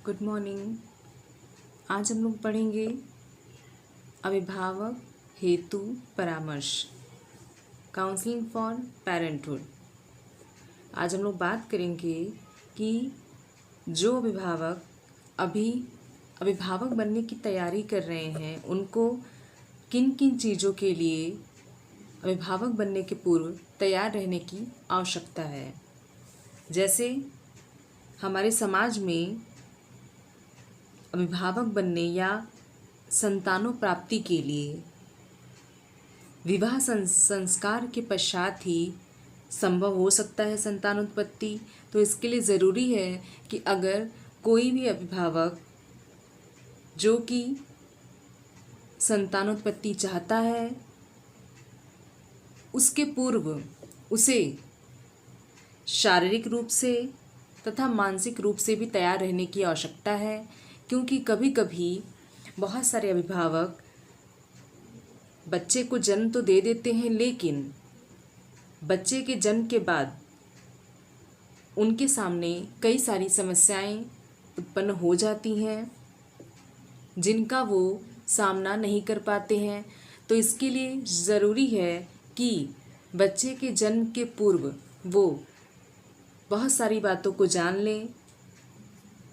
Good morning. आज हम लोग पढ़ेंगे अभिभावक हेतु परामर्श, काउंसलिंग फॉर पेरेंटहुड। आज हम लोग बात करेंगे कि जो अभिभावक बनने की तैयारी कर रहे हैं उनको किन किन चीज़ों के लिए अभिभावक बनने के पूर्व तैयार रहने की आवश्यकता है। जैसे हमारे समाज में अभिभावक बनने या संतानों प्राप्ति के लिए विवाह संस्कार के पश्चात ही संभव हो सकता है संतानोत्पत्ति। तो इसके लिए ज़रूरी है कि अगर कोई भी अभिभावक जो कि संतानोत्पत्ति चाहता है उसके पूर्व उसे शारीरिक रूप से तथा मानसिक रूप से भी तैयार रहने की आवश्यकता है, क्योंकि कभी कभी बहुत सारे अभिभावक बच्चे को जन्म तो दे देते हैं, लेकिन बच्चे के जन्म के बाद उनके सामने कई सारी समस्याएं उत्पन्न हो जाती हैं जिनका वो सामना नहीं कर पाते हैं। तो इसके लिए ज़रूरी है कि बच्चे के जन्म के पूर्व वो बहुत सारी बातों को जान लें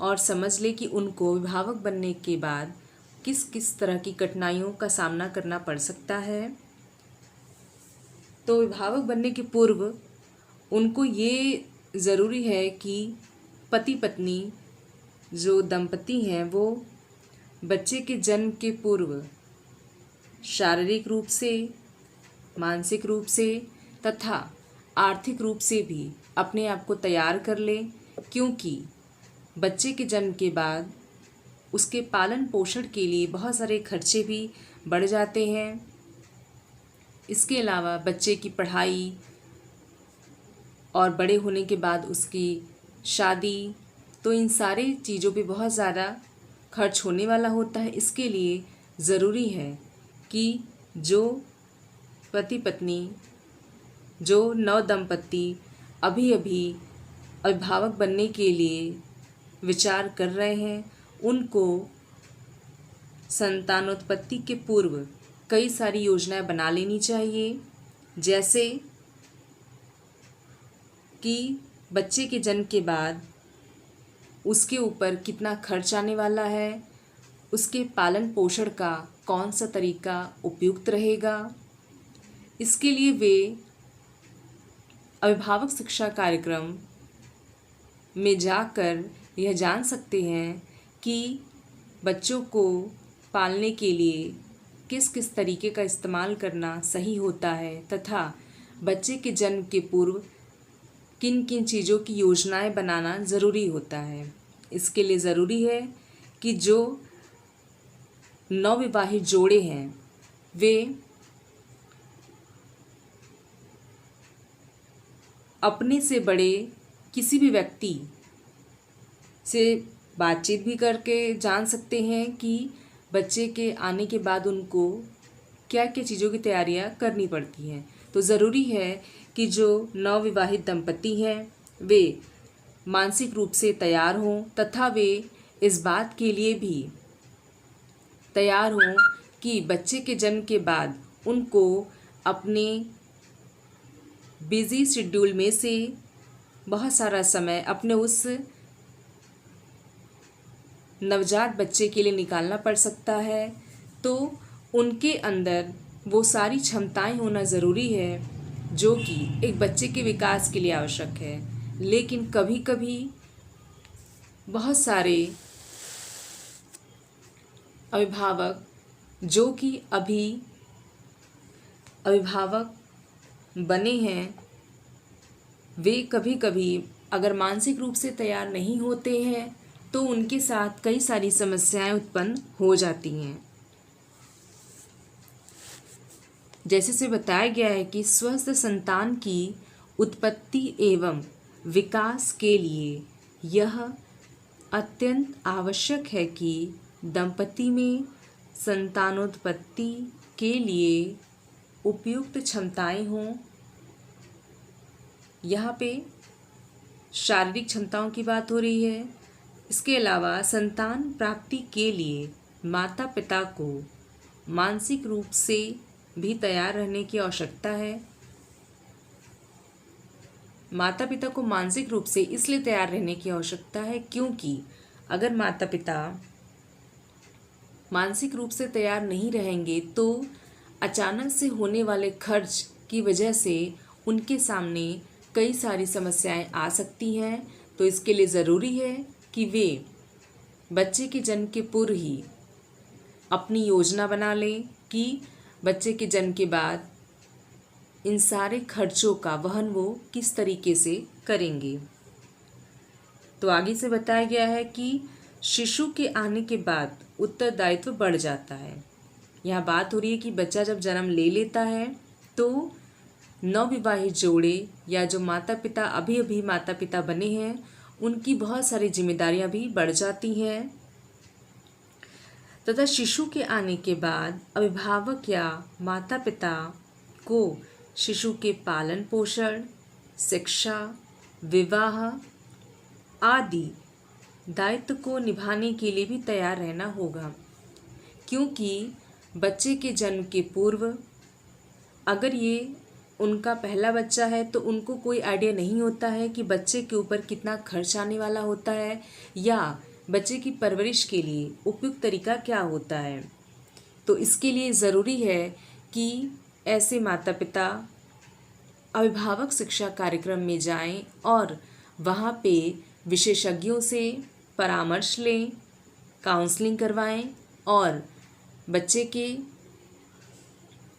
और समझ ले कि उनको अभिभावक बनने के बाद किस किस तरह की कठिनाइयों का सामना करना पड़ सकता है। तो अभिभावक बनने के पूर्व उनको ये ज़रूरी है कि पति पत्नी जो दंपति हैं वो बच्चे के जन्म के पूर्व शारीरिक रूप से, मानसिक रूप से तथा आर्थिक रूप से भी अपने आप को तैयार कर लें, क्योंकि बच्चे के जन्म के बाद उसके पालन पोषण के लिए बहुत सारे खर्चे भी बढ़ जाते हैं। इसके अलावा बच्चे की पढ़ाई और बड़े होने के बाद उसकी शादी, तो इन सारी चीज़ों पे बहुत ज़्यादा खर्च होने वाला होता है। इसके लिए ज़रूरी है कि जो पति पत्नी, जो नव दंपति अभी अभिभावक बनने के लिए विचार कर रहे हैं, उनको संतानोत्पत्ति के पूर्व कई सारी योजनाएं बना लेनी चाहिए। जैसे कि बच्चे के जन्म के बाद उसके ऊपर कितना खर्च आने वाला है, उसके पालन पोषण का कौन सा तरीका उपयुक्त रहेगा। इसके लिए वे अभिभावक शिक्षा कार्यक्रम में जाकर यह जान सकते हैं कि बच्चों को पालने के लिए किस किस तरीके का इस्तेमाल करना सही होता है तथा बच्चे के जन्म के पूर्व किन किन चीज़ों की योजनाएं बनाना ज़रूरी होता है। इसके लिए ज़रूरी है कि जो नवविवाहित जोड़े हैं वे अपने से बड़े किसी भी व्यक्ति से बातचीत भी करके जान सकते हैं कि बच्चे के आने के बाद उनको क्या क्या चीज़ों की तैयारियां करनी पड़ती हैं। तो ज़रूरी है कि जो नवविवाहित दंपति हैं वे मानसिक रूप से तैयार हों तथा वे इस बात के लिए भी तैयार हों कि बच्चे के जन्म के बाद उनको अपने बिज़ी शेड्यूल में से बहुत सारा समय अपने उस नवजात बच्चे के लिए निकालना पड़ सकता है। तो उनके अंदर वो सारी क्षमताएं होना ज़रूरी है जो कि एक बच्चे के विकास के लिए आवश्यक है। लेकिन कभी कभी बहुत सारे अभिभावक जो कि अभी अभिभावक बने हैं वे कभी कभी अगर मानसिक रूप से तैयार नहीं होते हैं तो उनके साथ कई सारी समस्याएं उत्पन्न हो जाती हैं। जैसे से बताया गया है कि स्वस्थ संतान की उत्पत्ति एवं विकास के लिए यह अत्यंत आवश्यक है कि दंपति में संतानोत्पत्ति के लिए उपयुक्त क्षमताएं हों। यहाँ पे शारीरिक क्षमताओं की बात हो रही है, इसके अलावा संतान प्राप्ति के लिए माता पिता को मानसिक रूप से भी तैयार रहने की आवश्यकता है। माता पिता को मानसिक रूप से इसलिए तैयार रहने की आवश्यकता है क्योंकि अगर माता पिता मानसिक रूप से तैयार नहीं रहेंगे तो अचानक से होने वाले खर्च की वजह से उनके सामने कई सारी समस्याएं आ सकती हैं। तो इसके लिए ज़रूरी है कि वे बच्चे के जन्म के पूर्व ही अपनी योजना बना लें कि बच्चे के जन्म के बाद इन सारे खर्चों का वहन वो किस तरीके से करेंगे। तो आगे से बताया गया है कि शिशु के आने के बाद उत्तरदायित्व बढ़ जाता है। यहाँ बात हो रही है कि बच्चा जब जन्म ले लेता है तो नवविवाहित जोड़े या जो माता पिता अभी अभी माता पिता बने हैं उनकी बहुत सारी जिम्मेदारियां भी बढ़ जाती हैं तथा शिशु के आने के बाद अभिभावक या माता पिता को शिशु के पालन पोषण, शिक्षा, विवाह आदि दायित्व को निभाने के लिए भी तैयार रहना होगा। क्योंकि बच्चे के जन्म के पूर्व अगर ये उनका पहला बच्चा है तो उनको कोई आइडिया नहीं होता है कि बच्चे के ऊपर कितना खर्च आने वाला होता है या बच्चे की परवरिश के लिए उपयुक्त तरीका क्या होता है। तो इसके लिए ज़रूरी है कि ऐसे माता पिता अभिभावक शिक्षा कार्यक्रम में जाएं और वहाँ पे विशेषज्ञों से परामर्श लें, काउंसलिंग करवाएं और बच्चे के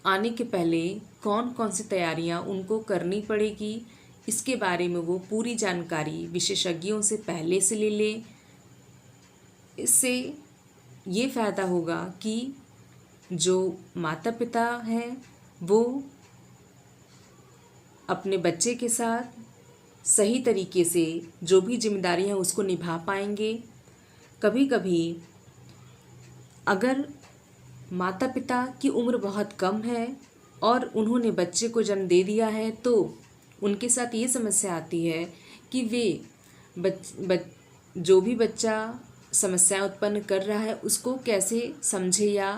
आने के पहले कौन कौन सी तैयारियां उनको करनी पड़ेगी इसके बारे में वो पूरी जानकारी विशेषज्ञों से पहले से ले लें। इससे ये फ़ायदा होगा कि जो माता पिता हैं वो अपने बच्चे के साथ सही तरीके से जो भी जिम्मेदारी है उसको निभा पाएंगे। कभी कभी अगर माता पिता की उम्र बहुत कम है और उन्होंने बच्चे को जन्म दे दिया है तो उनके साथ ये समस्या आती है कि वे जो भी बच्चा समस्याएं उत्पन्न कर रहा है उसको कैसे समझे या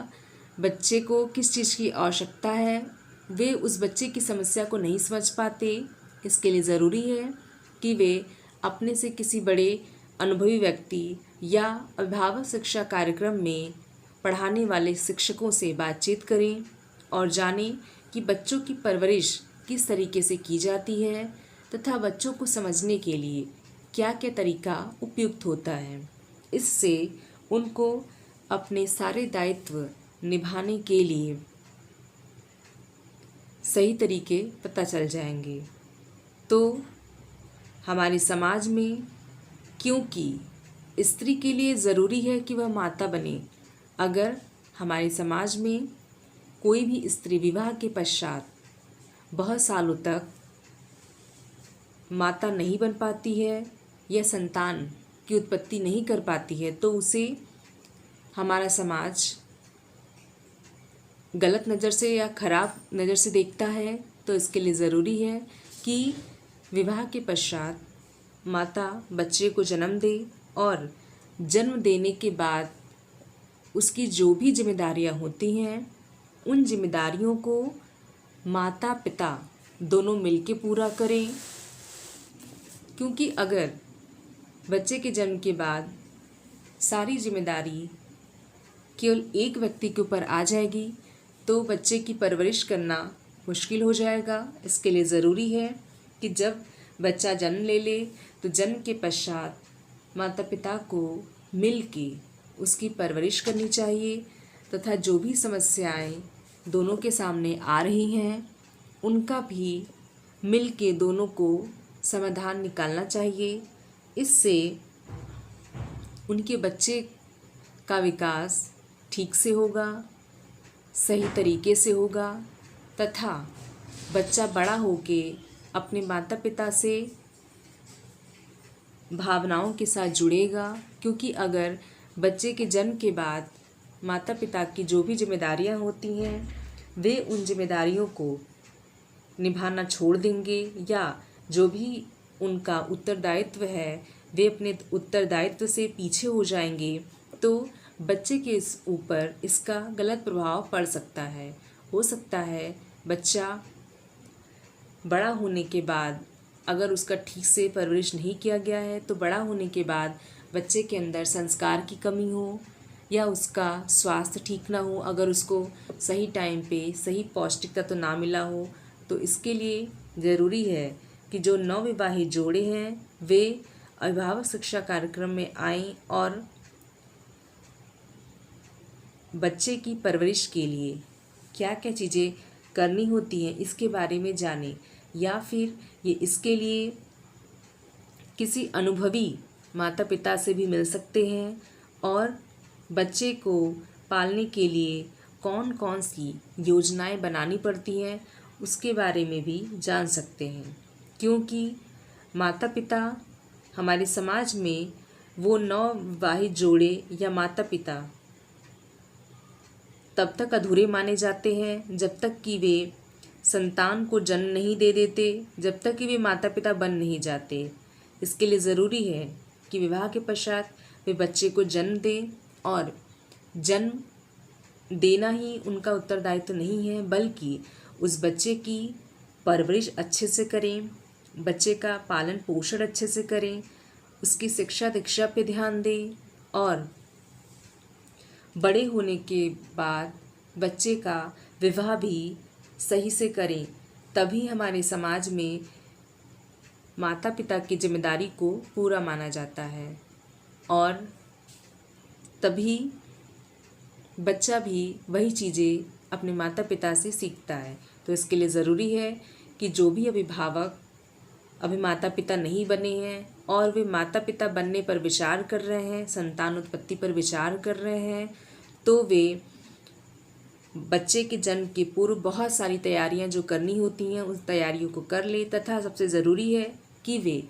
बच्चे को किस चीज़ की आवश्यकता है, वे उस बच्चे की समस्या को नहीं समझ पाते। इसके लिए ज़रूरी है कि वे अपने से किसी बड़े अनुभवी व्यक्ति या अभिभावक शिक्षा कार्यक्रम में पढ़ाने वाले शिक्षकों से बातचीत करें और जानें कि बच्चों की परवरिश किस तरीके से की जाती है तथा बच्चों को समझने के लिए क्या क्या तरीका उपयुक्त होता है। इससे उनको अपने सारे दायित्व निभाने के लिए सही तरीके पता चल जाएंगे। तो हमारे समाज में क्योंकि स्त्री के लिए ज़रूरी है कि वह माता बने, अगर हमारे समाज में कोई भी स्त्री विवाह के पश्चात बहुत सालों तक माता नहीं बन पाती है या संतान की उत्पत्ति नहीं कर पाती है तो उसे हमारा समाज गलत नज़र से या खराब नज़र से देखता है। तो इसके लिए ज़रूरी है कि विवाह के पश्चात माता बच्चे को जन्म दे और जन्म देने के बाद उसकी जो भी जिम्मेदारियां होती हैं उन जिम्मेदारियों को माता पिता दोनों मिलके पूरा करें। क्योंकि अगर बच्चे के जन्म के बाद सारी जिम्मेदारी केवल एक व्यक्ति के ऊपर आ जाएगी तो बच्चे की परवरिश करना मुश्किल हो जाएगा। इसके लिए ज़रूरी है कि जब बच्चा जन्म ले ले तो जन्म के पश्चात माता पिता को मिल के उसकी परवरिश करनी चाहिए तथा जो भी समस्याएं दोनों के सामने आ रही हैं उनका भी मिल के दोनों को समाधान निकालना चाहिए। इससे उनके बच्चे का विकास ठीक से होगा, सही तरीके से होगा तथा बच्चा बड़ा होके अपने माता पिता से भावनाओं के साथ जुड़ेगा। क्योंकि अगर बच्चे के जन्म के बाद माता पिता की जो भी जिम्मेदारियां होती हैं वे उन जिम्मेदारियों को निभाना छोड़ देंगे या जो भी उनका उत्तरदायित्व है वे अपने उत्तरदायित्व से पीछे हो जाएंगे तो बच्चे के इस ऊपर इसका गलत प्रभाव पड़ सकता है। हो सकता है बच्चा बड़ा होने के बाद अगर उसका ठीक से परवरिश नहीं किया गया है तो बड़ा होने के बाद बच्चे के अंदर संस्कार की कमी हो या उसका स्वास्थ्य ठीक ना हो, अगर उसको सही टाइम पे सही पौष्टिकता तो ना मिला हो। तो इसके लिए ज़रूरी है कि जो नवविवाहित जोड़े हैं वे अभिभावक शिक्षा कार्यक्रम में आएं और बच्चे की परवरिश के लिए क्या क्या चीज़ें करनी होती हैं इसके बारे में जानें, या फिर ये इसके लिए किसी अनुभवी माता पिता से भी मिल सकते हैं और बच्चे को पालने के लिए कौन कौन सी योजनाएं बनानी पड़ती हैं उसके बारे में भी जान सकते हैं। क्योंकि माता पिता हमारे समाज में वो नवविवाहित जोड़े या माता पिता तब तक अधूरे माने जाते हैं जब तक कि वे संतान को जन्म नहीं दे देते, जब तक कि वे माता पिता बन नहीं जाते। इसके लिए ज़रूरी है कि विवाह के पश्चात वे बच्चे को जन्म दें, और जन्म देना ही उनका उत्तरदायित्व नहीं है, बल्कि उस बच्चे की परवरिश अच्छे से करें, बच्चे का पालन पोषण अच्छे से करें, उसकी शिक्षा दीक्षा पे ध्यान दें, और बड़े होने के बाद बच्चे का विवाह भी सही से करें। तभी हमारे समाज में माता पिता की जिम्मेदारी को पूरा माना जाता है और तभी बच्चा भी वही चीज़ें अपने माता पिता से सीखता है। तो इसके लिए ज़रूरी है कि जो भी अभिभावक अभी माता पिता नहीं बने हैं और वे माता पिता बनने पर विचार कर रहे हैं, संतान उत्पत्ति पर विचार कर रहे हैं, तो वे बच्चे के जन्म के पूर्व बहुत सारी तैयारियां जो करनी होती हैं उन तैयारियों को कर ले, तथा सबसे ज़रूरी है कि वे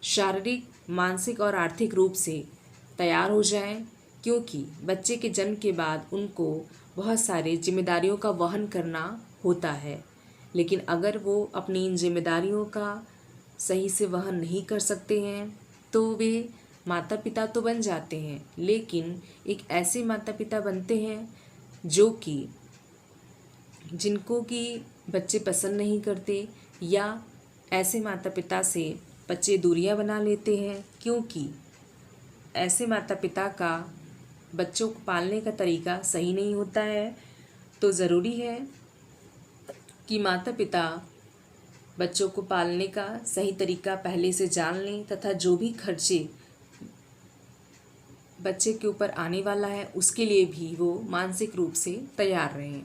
शारीरिक, मानसिक और आर्थिक रूप से तैयार हो जाएं, क्योंकि बच्चे के जन्म के बाद उनको बहुत सारे जिम्मेदारियों का वहन करना होता है। लेकिन अगर वो अपनी इन जिम्मेदारियों का सही से वहन नहीं कर सकते हैं तो वे माता पिता तो बन जाते हैं, लेकिन एक ऐसे माता पिता बनते हैं जो कि जिनको कि बच्चे पसंद नहीं करते, या ऐसे माता पिता से बच्चे दूरियां बना लेते हैं, क्योंकि ऐसे माता पिता का बच्चों को पालने का तरीका सही नहीं होता है। तो ज़रूरी है कि माता पिता बच्चों को पालने का सही तरीका पहले से जान लें, तथा जो भी खर्चे बच्चे के ऊपर आने वाला है उसके लिए भी वो मानसिक रूप से तैयार रहें।